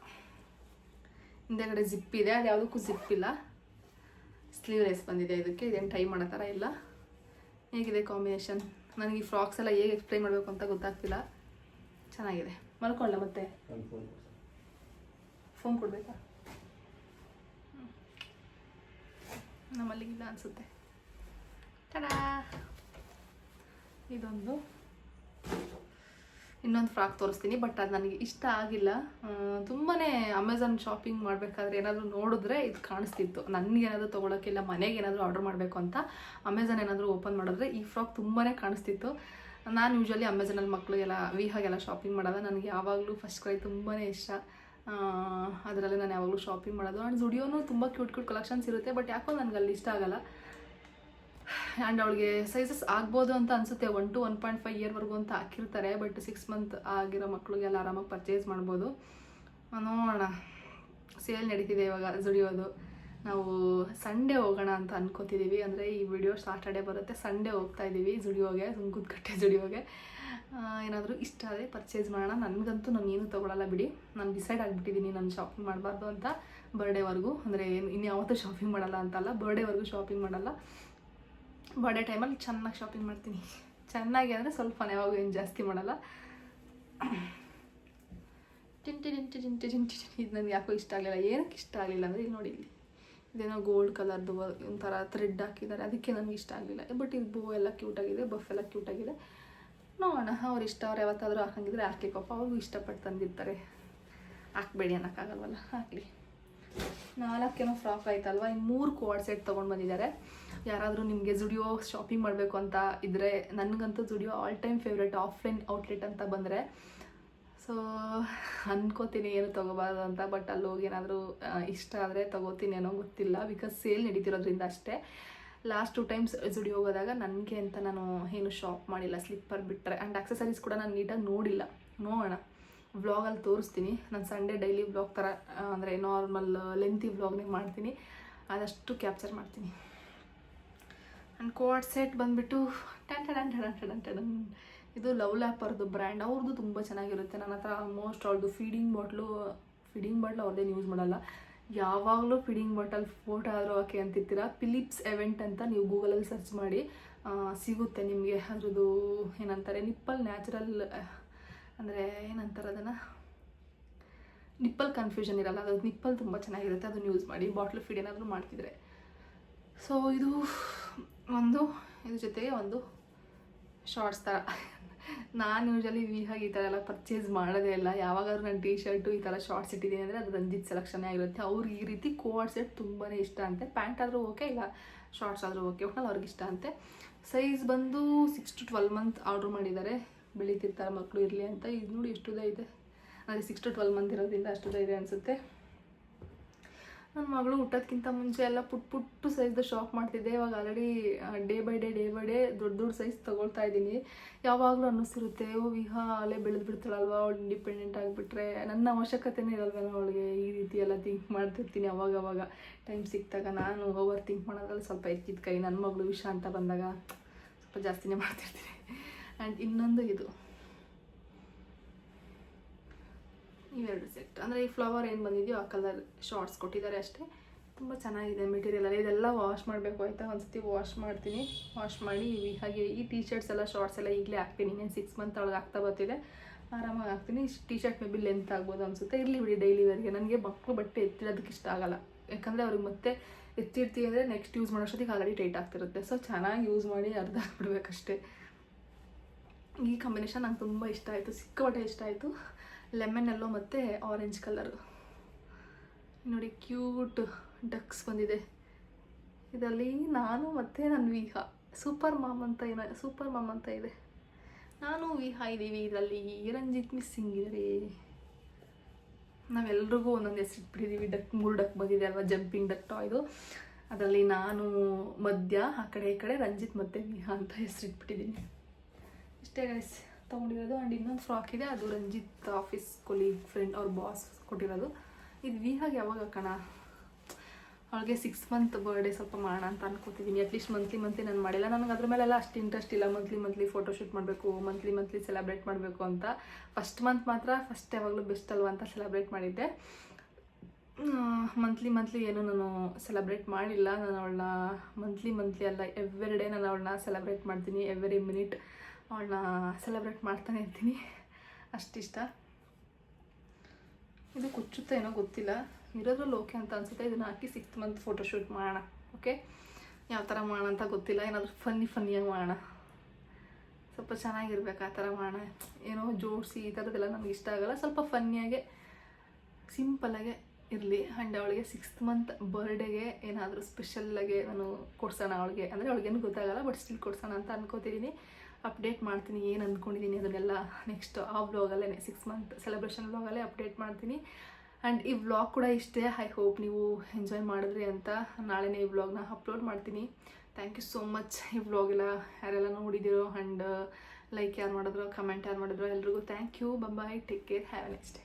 ಹಿಂದೆಗಡೆ ಜಿಪ್ ಇದೆ, ಅದು ಯಾವುದಕ್ಕೂ ಜಿಪ್ ಇಲ್ಲ, ಸ್ಲೀವ್ಲೆಸ್ ಬಂದಿದೆ. ಇದಕ್ಕೆ ಇದೇನು ಟೈ ಮಾಡೋ ಥರ ಇಲ್ಲ. ಹೇಗಿದೆ ಕಾಂಬಿನೇಷನ್? ನನಗೆ ಈ ಫ್ರಾಕ್ಸ್ ಎಲ್ಲ ಹೇಗೆ ಎಕ್ಸ್ಪ್ಲೈನ್ ಮಾಡಬೇಕು ಅಂತ ಗೊತ್ತಾಗ್ತಿಲ್ಲ. ಚೆನ್ನಾಗಿದೆ. ಮಲ್ಕೊಳ್ಳ ಮತ್ತೆ ಫೋನ್ ಕೊಡಬೇಕಾ? ನಮ್ಮಲ್ಲಿಗಿಲ್ಲ ಅನಿಸುತ್ತೆ. ಟಡಾ, ಇದೊಂದು. ಇನ್ನೊಂದು ಫ್ರಾಕ್ ತೋರಿಸ್ತೀನಿ, ಬಟ್ ಅದು ನನಗೆ ಇಷ್ಟ ಆಗಿಲ್ಲ. ತುಂಬಾ ಅಮೆಝಾನ್ ಶಾಪಿಂಗ್ ಮಾಡಬೇಕಾದ್ರೆ ಏನಾದರೂ ನೋಡಿದ್ರೆ ಇದು ಕಾಣಿಸ್ತಿತ್ತು. ನನಗೇನಾದರೂ ತೊಗೊಳಕ್ಕಿಲ್ಲ, ಮನೆಗೆ ಏನಾದರೂ ಆರ್ಡರ್ ಮಾಡಬೇಕು ಅಂತ ಅಮೆಝಾನ್ ಏನಾದರೂ ಓಪನ್ ಮಾಡಿದ್ರೆ ಈ ಫ್ರಾಕ್ ತುಂಬಾ ಕಾಣಿಸ್ತಿತ್ತು. ನಾನು ಯೂಶ್ವಲಿ ಅಮೆಝಾನಲ್ಲಿ ಮಕ್ಕಳಿಗೆಲ್ಲ ವಿಹಾಗೆಲ್ಲ ಶಾಪಿಂಗ್ ಮಾಡೋದು. ನನಗೆ ಯಾವಾಗಲೂ ಫಸ್ಟ್ ಕ್ರೈ ತುಂಬಾ ಇಷ್ಟ. ಅದರಲ್ಲೇ ನಾನು ಯಾವಾಗಲೂ ಶಾಪಿಂಗ್ ಮಾಡೋದು. ಆ್ಯಂಡ್ ಜುಡಿಯೋನು ತುಂಬ ಕ್ಯೂಟ್ ಕಲೆಕ್ಷನ್ಸ್ ಇರುತ್ತೆ, ಬಟ್ ಯಾಕೋ ನನಗೆ ಅಲ್ಲಿ ಇಷ್ಟ ಆಗಲ್ಲ. ಆ್ಯಂಡ್ ಅವಳಿಗೆ ಸೈಜಸ್ ಆಗ್ಬೋದು ಅಂತ ಅನಿಸುತ್ತೆ. 1 to 1.5 ಇಯರ್ವರೆಗೂ ಅಂತ ಹಾಕಿರ್ತಾರೆ, ಬಟ್ 6 ಮಂತ್ ಆಗಿರೋ ಮಕ್ಕಳಿಗೆಲ್ಲ ಆರಾಮಾಗಿ ಪರ್ಚೇಸ್ ಮಾಡ್ಬೋದು. ನೋಡೋಣ, ಸೇಲ್ ನಡೀತಿದೆ ಇವಾಗ ಜುಡಿಯೋದು. ನಾವು ಸಂಡೇ ಹೋಗೋಣ ಅಂತ ಅನ್ಕೋತಿದ್ದೀವಿ. ಅಂದರೆ ಈ ವಿಡಿಯೋ ಸಾಟರ್ಡೆ ಬರುತ್ತೆ, ಸಂಡೇ ಹೋಗ್ತಾ ಇದ್ದೀವಿ ಜುಡಿಯೋಗೆ, ಸುಂಕುದಕಟ್ಟೆ ಜುಡಿಯೋಗೆ. ಏನಾದರೂ ಇಷ್ಟ ಆದರೆ ಪರ್ಚೇಸ್ ಮಾಡೋಣ. ನನಗಂತೂ ನಾನು ಏನು ತೊಗೊಳಲ್ಲ ಬಿಡಿ, ನಾನು ಡಿಸೈಡ್ ಆಗಿಬಿಟ್ಟಿದ್ದೀನಿ ನಾನು ಶಾಪಿಂಗ್ ಮಾಡಬಾರ್ದು ಅಂತ ಬರ್ಡೇವರೆಗೂ. ಅಂದರೆ ಇನ್ಯಾವತ್ತೂ ಶಾಪಿಂಗ್ ಮಾಡಲ್ಲ ಅಂತಲ್ಲ, ಬರ್ಡೇವರೆಗೂ ಶಾಪಿಂಗ್ ಮಾಡಲ್ಲ. ಬರ್ಡೇ ಟೈಮಲ್ಲಿ ಚೆನ್ನಾಗಿ ಶಾಪಿಂಗ್ ಮಾಡ್ತೀನಿ. ಚೆನ್ನಾಗಿ ಅಂದರೆ ಸ್ವಲ್ಪ ಯಾವಾಗ ಏನು ಜಾಸ್ತಿ ಮಾಡಲ್ಲ. ಇದು ನನಗೆ ಯಾಕೋ ಇಷ್ಟ ಆಗಲಿಲ್ಲ. ಏನಕ್ಕೆ ಇಷ್ಟ ಆಗಲಿಲ್ಲ ಅಂದರೆ ಇಲ್ಲಿ ನೋಡಿ, ಇಲ್ಲಿ ಇದೇನೋ ಗೋಲ್ಡ್ ಕಲರ್ದು ಒಂಥರ ಥ್ರೆಡ್ ಹಾಕಿದ್ದಾರೆ, ಅದಕ್ಕೆ ನನಗೆ ಇಷ್ಟ ಆಗಲಿಲ್ಲ. ಬಟ್ ಇದು ಬೋ ಎಲ್ಲ ಕ್ಯೂಟಾಗಿದೆ, ಬಫ್ ಎಲ್ಲ ಕ್ಯೂಟಾಗಿದೆ. ನೋಡೋಣ, ಅವ್ರು ಇಷ್ಟ, ಅವ್ರು ಯಾವತ್ತಾದರೂ ಹಾಕಂಗಿದ್ರೆ ಹಾಕ್ಲಿಕ್ಕಪ್ಪ, ಅವ್ರಿಗೂ ಇಷ್ಟಪಟ್ಟು ತಂದಿರ್ತಾರೆ, ಹಾಕ್ಬೇಡಿ ಅನ್ನೋಕ್ಕಾಗಲ್ವಲ್ಲ, ಹಾಕಲಿ. 4 ಫ್ರಾಕ್ ಆಯ್ತಲ್ವ, ಇನ್ನು 3 ಕೋಡ್ ಸೆಟ್ ತೊಗೊಂಡು ಬಂದಿದ್ದಾರೆ. ಯಾರಾದರೂ ನಿಮಗೆ ಜುಡಿಯೋ ಶಾಪಿಂಗ್ ಮಾಡಬೇಕು ಅಂತ ಇದ್ದರೆ, ನನಗಂತೂ Zudio all time favourite offline outlet ಅಂತ ಬಂದರೆ. ಸೊ ಅನ್ಕೋತೀನಿ ಏನು ತೊಗೋಬಾರ್ದು ಅಂತ, ಬಟ್ ಅಲ್ಲಿ ಹೋಗಿ ಏನಾದರೂ ಇಷ್ಟ ಆದರೆ ತೊಗೋತೀನಿ ಏನೋ ಗೊತ್ತಿಲ್ಲ, ಬಿಕಾಸ್ ಸೇಲ್ ನಡೀತಿರೋದ್ರಿಂದ ಅಷ್ಟೇ. ಲಾಸ್ಟ್ 2 ಟೈಮ್ಸ್ ಜುಡಿಯೋ ಹೋಗೋದಾಗ ನನಗೆ ಅಂತ ನಾನು ಏನು ಶಾಪ್ ಮಾಡಿಲ್ಲ, ಸ್ಲಿಪ್ಪರ್ ಬಿಟ್ಟರೆ. ಆ್ಯಂಡ್ ಆಕ್ಸೆಸರೀಸ್ ಕೂಡ ನಾನು ನೀಟಾಗಿ ನೋಡಿಲ್ಲ. ನೋಡೋಣ, ವ್ಲಾಗಲ್ಲಿ ತೋರಿಸ್ತೀನಿ. ನಾನು ಸಂಡೇ ಡೈಲಿ ವ್ಲಾಗ್ ಥರ, ಅಂದರೆ ನಾರ್ಮಲ್ ಲೆಂತಿ ವ್ಲಾಗ್ನೇ ಮಾಡ್ತೀನಿ, ಆದಷ್ಟು ಕ್ಯಾಪ್ಚರ್ ಮಾಡ್ತೀನಿ. ಆ್ಯಂಡ್ ಕೋಡ್ ಸೆಟ್ ಬಂದುಬಿಟ್ಟು ಟನ್. ಇದು ಲವ್ ಲ್ಯಾಪರ್ದು ಬ್ರ್ಯಾಂಡ್, ಅವ್ರದ್ದು ತುಂಬ ಚೆನ್ನಾಗಿರುತ್ತೆ. ನನ್ನ ಹತ್ರ ಆಲ್ಮೋಸ್ಟ್ ಅವ್ರದ್ದು ಫೀಡಿಂಗ್ ಬಾಟ್ಲು ಅವ್ರದ್ದೇನು ಯೂಸ್ ಮಾಡಲ್ಲ. ಯಾವಾಗಲೂ ಫೀಡಿಂಗ್ ಬಾಟಲ್ ಫೋಟೋ ಆದರೂ ಹಾಕಿ ಅಂತಿರ್ತೀರ. ಫಿಲಿಪ್ಸ್ ಎವೆಂಟ್ ಅಂತ ನೀವು ಗೂಗಲಲ್ಲಿ ಸರ್ಚ್ ಮಾಡಿ ಸಿಗುತ್ತೆ ನಿಮಗೆ. ಅದ್ರದ್ದು ಏನಂತಾರೆ, ನಿಪ್ಪಲ್ ನ್ಯಾಚುರಲ್, ಅಂದರೆ ಏನಂತಾರೆ ಅದನ್ನು, ನಿಪ್ಪಲ್ ಕನ್ಫ್ಯೂಷನ್ ಇರಲ್ಲ, ಅದು ನಿಪ್ಪಲ್ ತುಂಬ ಚೆನ್ನಾಗಿರುತ್ತೆ, ಅದನ್ನು ಯೂಸ್ ಮಾಡಿ ಬಾಟ್ಲು ಫೀಡ್ ಏನಾದರೂ ಮಾಡ್ತಿದ್ರೆ. ಸೊ ಇದು ಇದ್ರ ಜೊತೆಗೆ ಒಂದು ಶಾರ್ಟ್ಸ್ ಥರ. ನಾನು ಯೂಶಲಿ ವಿಹಾಗಿ ಈ ಥರ ಎಲ್ಲ ಪರ್ಚೇಸ್ ಮಾಡೋದೇ ಇಲ್ಲ. ಯಾವಾಗಾದ್ರೂ ನಾನು ಟೀ ಶರ್ಟು ಈ ಥರ ಶಾರ್ಟ್ಸ್ ಇಟ್ಟಿದ್ದೀನಿ ಅಂದರೆ ಅದು ರಂಜಿತ್ ಸೆಲೆಕ್ಷನ್ನೇ ಆಗಿರುತ್ತೆ. ಅವ್ರಿಗೆ ಈ ರೀತಿ ಕೋಡ್ ಸೆಟ್ ತುಂಬಾ ಇಷ್ಟ ಅಂತೆ. ಪ್ಯಾಂಟ್ ಆದರೂ ಓಕೆ, ಇಲ್ಲ ಶಾರ್ಟ್ಸ್ ಆದರೂ ಓಕೆ, ಒಟ್ನಲ್ಲಿ ಅವ್ರಿಗೆ ಇಷ್ಟ ಅಂತೆ. ಸೈಜ್ ಬಂದು 6 to 12 ಮಂತ್ ಆರ್ಡ್ರ್ ಮಾಡಿದ್ದಾರೆ. ಬೆಳೀತಿರ್ತಾರೆ ಮಕ್ಕಳು ಇರಲಿ ಅಂತ. ಇದು ನೋಡಿ ಎಷ್ಟುದ ಇದೆ, ಅಂದರೆ 6 to 12 ಮಂತ್ ಇರೋದ್ರಿಂದ ಅಷ್ಟುದ ಇದೆ ಅನಿಸುತ್ತೆ. ನನ್ನ ಮಗಳು ಹುಟ್ಟೋದಕ್ಕಿಂತ ಮುಂಚೆ ಎಲ್ಲ ಪುಟ್ಟು ಸೈಜ್ದು ಶಾಪ್ ಮಾಡ್ತಿದ್ದೆ. ಇವಾಗ ಆಲ್ರೆಡಿ ಡೇ ಬೈ ಡೇ ದೊಡ್ಡ ಸೈಜ್ ತೊಗೊಳ್ತಾ ಇದ್ದೀನಿ. ಯಾವಾಗಲೂ ಅನ್ನಿಸ್ತಿರುತ್ತೆ, ವಿಹಾ ಅಲ್ಲೇ ಬೆಳೆದು ಬಿಡ್ತಾಳಲ್ವ, ಅವಳು ಇಂಡಿಪೆಂಡೆಂಟ್ ಆಗಿಬಿಟ್ರೆ ನನ್ನ ಅವಶ್ಯಕತೆನೇ ಇರಲ್ವಲ್ಲ ಅವಳಿಗೆ. ಈ ರೀತಿ ಎಲ್ಲ ಥಿಂಕ್ ಮಾಡ್ತಿರ್ತೀನಿ ಅವಾಗ ಟೈಮ್ ಸಿಕ್ತಾಗ. ನಾನು ಓವರ್ ಥಿಂಕ್ ಮಾಡೋದ್ರಲ್ಲಿ ಸ್ವಲ್ಪ ಎತ್ತಿದ ಕೈ. ನನ್ನ ಮಗಳು ವಿಷಯ ಅಂತ ಬಂದಾಗ ಸ್ವಲ್ಪ ಜಾಸ್ತಿನೇ ಮಾಡ್ತಿರ್ತೀನಿ. ಆ್ಯಂಡ್ ಇನ್ನೊಂದು ಇದು, ಇವೆರಡು ಸೆಟ್, ಅಂದರೆ ಈ ಫ್ಲವರ್ ಏನು ಬಂದಿದೆಯೋ ಆ ಕಲರ್ ಶಾರ್ಟ್ಸ್ ಕೊಟ್ಟಿದ್ದಾರೆ ಅಷ್ಟೇ. ತುಂಬ ಚೆನ್ನಾಗಿದೆ ಮೆಟೀರಿಯಲ್ ಎಲ್ಲ. ಇದೆಲ್ಲ ವಾಶ್ ಮಾಡಬೇಕು ಆಯಿತಾ, ಒಂದ್ಸತಿ ವಾಶ್ ಮಾಡ್ತೀನಿ. ವಾಶ್ ಮಾಡಿ ಹಾಗೆ ಈ ಟೀ ಶರ್ಟ್ಸ್ ಎಲ್ಲ ಶಾರ್ಟ್ಸ್ ಎಲ್ಲ ಈಗಲೇ ಹಾಕ್ತೀನಿ. ಇನ್ನೇನು 6 ಮಂತ್ ಒಳಗೆ ಆಗ್ತಾ ಬರ್ತಿದೆ, ಆರಾಮಾಗಿ ಹಾಕ್ತೀನಿ. T shirt may be length ಆಗ್ಬೋದು ಅನಿಸುತ್ತೆ. ಇರಲಿ ಬಿಡಿ, ಡೈಲಿ ವೇರ್ಗೆ. ನನಗೆ ಮಕ್ಕಳು ಬಟ್ಟೆ ಎತ್ತಿಡೋದಕ್ಕೆ ಇಷ್ಟ ಆಗಲ್ಲ, ಯಾಕಂದರೆ ಅವ್ರಿಗೆ ಮತ್ತೆ ಎತ್ತಿರ್ತೀವಿ ಅಂದರೆ ನೆಕ್ಸ್ಟ್ ಯೂಸ್ ಮಾಡೋಷ್ಟೊತ್ತಿಗೆ ಆಲ್ರೆಡಿ ಟೈಟ್ ಆಗ್ತಿರುತ್ತೆ. ಸೊ ಚೆನ್ನಾಗಿ ಯೂಸ್ ಮಾಡಿ ಅರ್ಧ ಹಾಕ್ಬಿಡ್ಬೇಕಷ್ಟೇ. ಈ ಕಾಂಬಿನೇಷನ್ ನಂಗೆ ತುಂಬ ಇಷ್ಟ ಆಯಿತು, ಸಿಕ್ಕಾಪಟ್ಟೆ ಇಷ್ಟ ಆಯಿತು. ಲೆಮನ್ ಎಲ್ಲೋ ಮತ್ತು ಆರೆಂಜ್ ಕಲರು ನೋಡಿ, ಕ್ಯೂಟ್ ಡಕ್ಸ್ ಬಂದಿದೆ ಇದರಲ್ಲಿ. ನಾನು ಮತ್ತು ನನ್ನ ವಿಹಾ ಸೂಪರ್ ಮಾಮ್ ಅಂತ ಇದೆ. ನಾನು ವಿಹಾ ಇದ್ದೀವಿ ಇದರಲ್ಲಿ. ರಂಜಿತ್ ಮಿಸ್ಸಿಂಗ್ ಇದೆ. ನಾವೆಲ್ರಿಗೂ ಒಂದೊಂದು ಹೆಸರು ಇಟ್ಬಿಟ್ಟಿದ್ದೀವಿ. 3 ಡಕ್ ಬಂದಿದೆ ಅಲ್ವಾ, ಜಂಪಿಂಗ್ ಡಕ್ ಟಾಯ್ದು. ಅದರಲ್ಲಿ ನಾನು ಮಧ್ಯ, ಆ ಕಡೆ ಈ ಕಡೆ ರಂಜಿತ್ ಮತ್ತು ವಿಹಾ ಅಂತ ಹೆಸರು ಇಟ್ಬಿಟ್ಟಿದ್ದೀನಿ. ಇಷ್ಟೇ ಗೈಸ್ ತೊಗೊಂಡಿರೋದು. ಆ್ಯಂಡ್ ಇನ್ನೊಂದು ಫ್ರಾಕ್ ಇದೆ, ಅದು ರಂಜಿತ್ ಆಫೀಸ್ ಕೊಲೀಗ್ ಫ್ರೆಂಡ್ ಅವ್ರ ಬಾಸ್ ಕೊಟ್ಟಿರೋದು. ಇದು ವಿಹಾಗೆ ಯಾವಾಗ ಹಾಕೋಣ, ಅವಳಿಗೆ 6 ಮಂತ್ ಬರ್ಡೇ ಸ್ವಲ್ಪ ಮಾಡೋಣ ಅಂತ ಅನ್ಕೋತಿದ್ದೀನಿ. ಅಟ್ಲೀಸ್ಟ್ ಮಂತ್ಲಿ ನಾನು ಮಾಡಿಲ್ಲ. ನನಗೆ ಅದ್ರ ಮೇಲೆಲ್ಲ ಅಷ್ಟು ಇಂಟ್ರೆಸ್ಟ್ ಇಲ್ಲ. ಮಂತ್ಲಿ ಫೋಟೋಶೂಟ್ ಮಾಡಬೇಕು, ಮಂತ್ಲಿ ಸೆಲೆಬ್ರೇಟ್ ಮಾಡಬೇಕು ಅಂತ. ಫಸ್ಟ್ ಮಂತ್ ಮಾತ್ರ ಯಾವಾಗಲೂ ಬೆಸ್ಟ್ ಅಲ್ವಾ ಅಂತ ಸೆಲೆಬ್ರೇಟ್ ಮಾಡಿದ್ದೆ. ಮಂತ್ಲಿ ಏನು ನಾನು ಸೆಲೆಬ್ರೇಟ್ ಮಾಡಿಲ್ಲ. ನಾನು ಅವಳನ್ನ ಮಂತ್ಲಿ ಅಲ್ಲ, ಎವ್ರಿ ಡೇ ನಾನು ಅವಳನ್ನ ಸೆಲೆಬ್ರೇಟ್ ಮಾಡ್ತೀನಿ. ಎವ್ರಿ ಮಿನಿಟ್ ಅವಳನ್ನ ಸೆಲೆಬ್ರೇಟ್ ಮಾಡ್ತಾನೆ ಇರ್ತೀನಿ, ಅಷ್ಟಿಷ್ಟ. ಇದು ಕುಚ್ಚುತ್ತೆ ಏನೋ ಗೊತ್ತಿಲ್ಲ, ಇರೋದ್ರಲ್ಲಿ ಓಕೆ ಅಂತ ಅನಿಸುತ್ತೆ. ಇದನ್ನು ಹಾಕಿ 6 ಮಂತ್ ಫೋಟೋಶೂಟ್ ಮಾಡೋಣ. ಓಕೆ, ಯಾವ ಥರ ಮಾಡೋಣ ಅಂತ ಗೊತ್ತಿಲ್ಲ. ಏನಾದರೂ ಫನ್ನಿಯಾಗಿ ಮಾಡೋಣ, ಸ್ವಲ್ಪ ಚೆನ್ನಾಗಿರ್ಬೇಕು ಆ ಥರ ಮಾಡೋಣ. ಏನೋ ಜೋಡಿಸಿ ಈ ಥರದ್ದೆಲ್ಲ ನನಗೆ ಇಷ್ಟ ಆಗಲ್ಲ. ಸ್ವಲ್ಪ ಫನ್ನಿಯಾಗೆ ಸಿಂಪಲ್ಲಾಗೆ ಇರಲಿ. ಆ್ಯಂಡ್ ಅವಳಿಗೆ 6th ಮಂತ್ ಬರ್ಡೇಗೆ ಏನಾದರೂ ಸ್ಪೆಷಲ್ಲಾಗೆ ನಾನು ಕೊಡ್ಸೋಣ ಅವಳಿಗೆ. ಅಂದರೆ ಅವಳಿಗೇನು ಗೊತ್ತಾಗಲ್ಲ, ಬಟ್ ಸ್ಟಿಲ್ ಕೊಡ್ಸೋಣ ಅಂತ ಅನ್ಕೋತಿದ್ದೀನಿ. ಅಪ್ಡೇಟ್ ಮಾಡ್ತೀನಿ ಏನು ಅಂದ್ಕೊಂಡಿದ್ದೀನಿ ಅದನ್ನೆಲ್ಲ ನೆಕ್ಸ್ಟ್ ಆ ವ್ಲಾಗಲ್ಲೇ, 6 ಮಂತ್ ಸೆಲೆಬ್ರೇಷನ್ ವ್ಲಾಗಲ್ಲೇ ಅಪ್ಡೇಟ್ ಮಾಡ್ತೀನಿ. ಆ್ಯಂಡ್ ಈ ವ್ಲಾಗ್ ಕೂಡ ಇಷ್ಟೇ. ಐ ಹೋಪ್ ನೀವು ಎಂಜಾಯ್ ಮಾಡಿದ್ರಿ ಅಂತ. ನಾಳೆನೇ ಈ ವ್ಲಾಗ್ನ ಅಪ್ಲೋಡ್ ಮಾಡ್ತೀನಿ. Thank you so much. ಈ ವ್ಲಾಗೆಲ್ಲ ಯಾರೆಲ್ಲ ನೋಡಿದಿರೋ, ಆ್ಯಂಡ್ ಲೈಕ್ ಯಾರು ಮಾಡಿದ್ರು, ಕಮೆಂಟ್ ಯಾರು ಮಾಡಿದ್ರು, ಎಲ್ರಿಗೂ thank you. Bye, take care, have a next day.